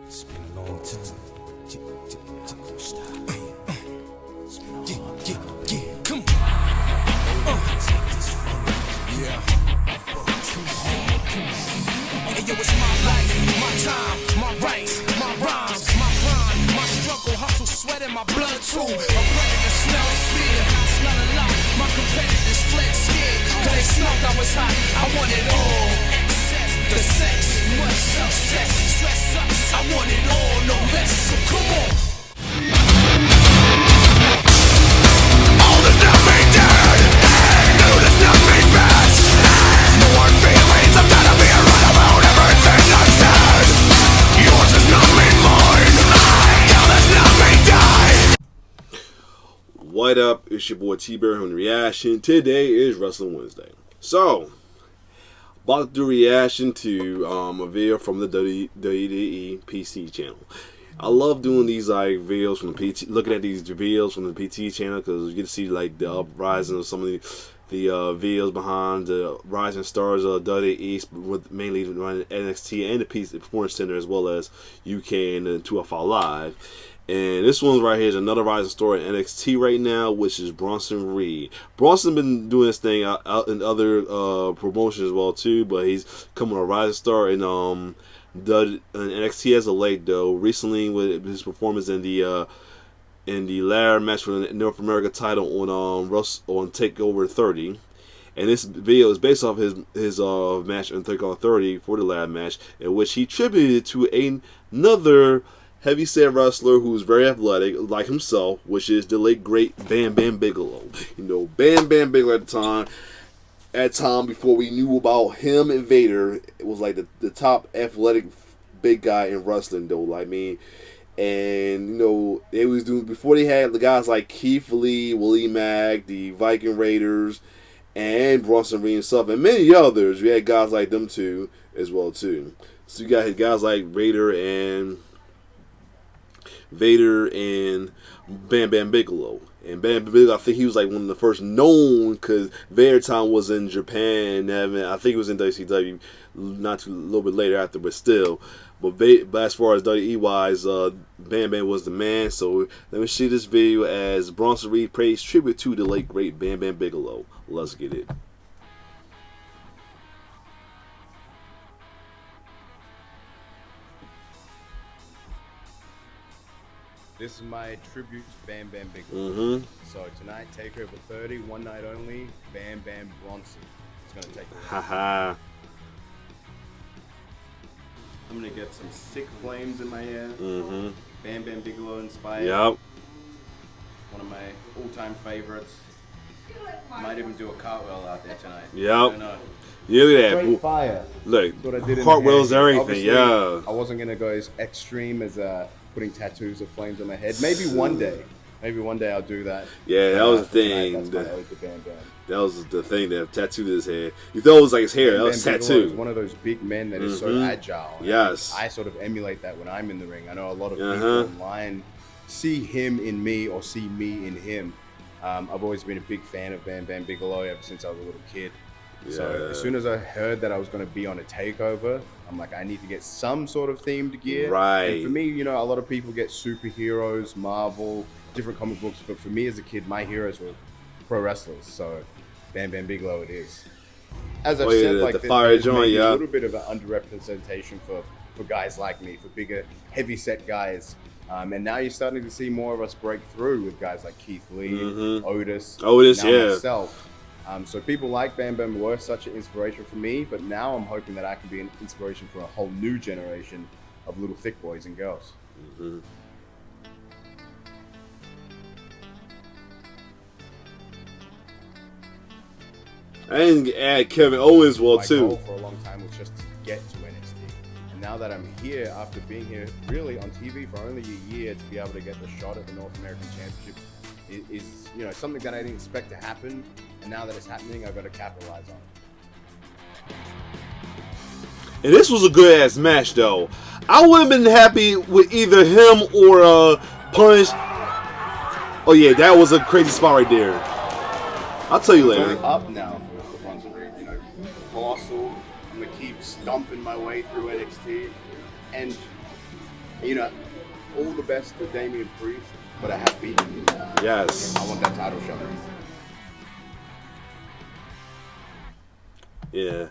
It's been a long time. Come on. Yeah. Hey, yo, it's my life, my time, my rights, my rhymes, my grind, my struggle, hustle, sweat in my blood too. A predator smells fear, I smell a lot. My competitors fled scared, cause they smelled I was hot. I want it all. Excess, the sex, much success, stress ups. I want it all, no less, so come on. All does not mean dead, new does not mean bad. No hard feelings, I'm gonna be right about everything I've said. Yours does not mean mine, down does not mean die. What up? It's your boy T-Bear on Reaction. Today is Wrestling Wednesday. So, about to do a reaction to a video from the WWEPC channel. I love doing these like videos from the PT, looking at these videos from the PT channel because you get to see like the uprising of some of the videos behind the rising stars of WWE, with mainly running NXT and the Performance Center as well as UK and the 205 Live. And this one right here is another rising star in NXT right now, which is Bronson Reed. Bronson been doing this thing out in other promotions as well too, but he's coming a rising star in NXT as of late though. Recently with his performance in the ladder match for the North America title on Takeover 30. And this video is based off his match on Takeover 30 for the ladder match, in which he tributed to another heavyset wrestler who's very athletic, like himself, which is the late great Bam Bam Bigelow. You know, Bam Bam Bigelow at the time before we knew about him and Vader, it was like the top athletic big guy in wrestling, though. Like me, and you know, they was doing before they had the guys like Keith Lee, Willie Mack, the Viking Raiders, and Bronson Reed himself, and many others. We had guys like them too, as well too. So you got guys like Vader and Bam Bam Bigelow. And Bam Bam Bigelow, I think he was like one of the first known, because Vader time was in Japan. I think he was in WCW a little bit later after, but still. But as far as WWE wise, Bam Bam was the man. So let me see this video as Bronson Reed pays tribute to the late great Bam Bam Bigelow. Let's get it. This is my tribute to Bam Bam Bigelow. Mm-hmm. So tonight, Takeover 30, one night only, Bam Bam Bronson. It's going to take a Haha. I'm going to get some sick flames in my hair. Mm-hmm. Bam Bam Bigelow inspired. Yep. One of my all-time favorites. Might even do a cartwheel out there tonight. Yep. I don't know. Yeah, look at that. Straight fire. Look, That's what I did in cartwheels, the hair. everything. Obviously, Yeah. I wasn't going to go as extreme as putting tattoos of flames on my head. Maybe one day. Maybe one day I'll do that. Yeah, that was the thing. That's my ode to Bam Bam. That was the thing that tattooed his head. You thought it was like his hair. That was Bam Bigelow is tattooed. one of those big men that is so agile. Yes. I sort of emulate that when I'm in the ring. I know a lot of people online see him in me or see me in him. I've always been a big fan of Bam Bam Bigelow ever since I was a little kid. Yeah. So as soon as I heard that I was going to be on a takeover, I'm like, I need to get some sort of themed gear. Right. And for me, you know, a lot of people get superheroes, Marvel, different comic books. But for me as a kid, my heroes were pro wrestlers. So Bam Bam Bigelow it is. As I've said, like the fire joint, maybe yeah. a little bit of an underrepresentation for guys like me, for bigger, heavy-set guys. And now you're starting to see more of us break through with guys like Keith Lee, Otis, now yeah. myself. So people like Bam Bam were such an inspiration for me, but now I'm hoping that I can be an inspiration for a whole new generation of little thick boys and girls. Mm-hmm. And add Kevin Owens well My too. goal for a long time was just to get to NXT. And now that I'm here, after being here really on TV for only a year, to be able to get the shot at the North American Championship is you know, something that I didn't expect to happen. And now that it's happening, I've got to capitalize on it. And this was a good ass match though. I would have been happy with either him or Punch. Oh yeah, that was a crazy spot right there. I'll tell you later. Going up now for Bronson Reed, you know, colossal. I'm gonna keep stomping my way through NXT, and You know, all the best to Damian Priest, but I have beaten him. Yes. I want that title shot. Yeah.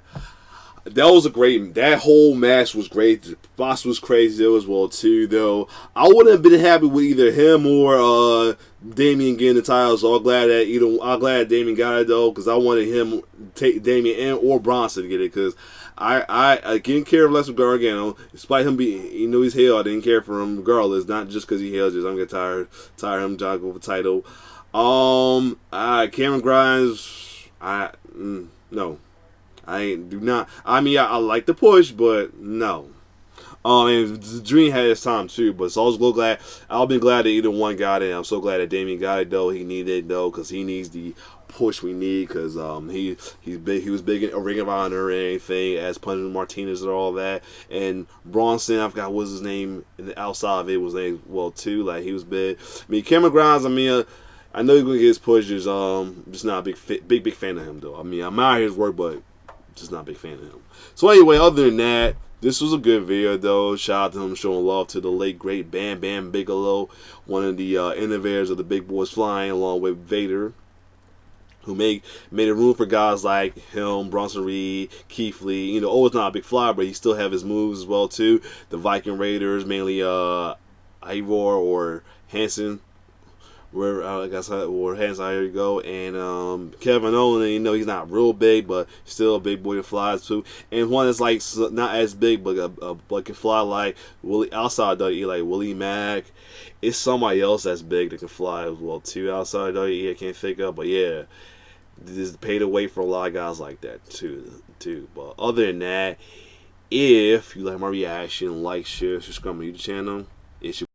That was a great. That whole match was great. The boss was crazy though as well too. Though I wouldn't have been happy with either him or Damian getting the title. So I'm glad that Damian got it though, because I wanted him take Damian and or Bronson to get it, because I didn't care of Les Gargano, despite him being, he's heel. I didn't care for him regardless, not just because he hails. Just I'm getting tired of him jogging with the title. Cameron Grimes, no. I like the push, but no. And the Dream had his time too, but so I was glad. I've been glad that either one got it. I'm so glad that Damian got it though. He needed it though, because he needs the push we need. Because he's big. He was big in a Ring of Honor and anything as Punishment Martinez and all that. And Bronson, I forgot what was his name. And the outside of it was name well too. Like he was big. Cameron Grimes. I know he's gonna get his push. Just not a big fan of him though. I'm out his work, but just not a big fan of him. So anyway, other than that, this was a good video though. Shout out to him showing love to the late great Bam Bam Bigelow, one of the innovators of the Big Boys Flying, along with Vader, who made a room for guys like him, Bronson Reed, Keith Lee. Always not a big flyer, but he still have his moves as well too. The Viking Raiders, mainly Ivor or Hansen. Where I guess where hands out, here you go, and Kevin Owens, he's not real big, but still a big boy that flies too, and one that's like not as big, but can fly like Willie outside WWE, like Willie Mack. It's somebody else that's big that can fly as well too outside WWE. I can't think of, but yeah, this paid away for a lot of guys like that too. But other than that, if you like my reaction, like, share, subscribe to my YouTube channel. It's your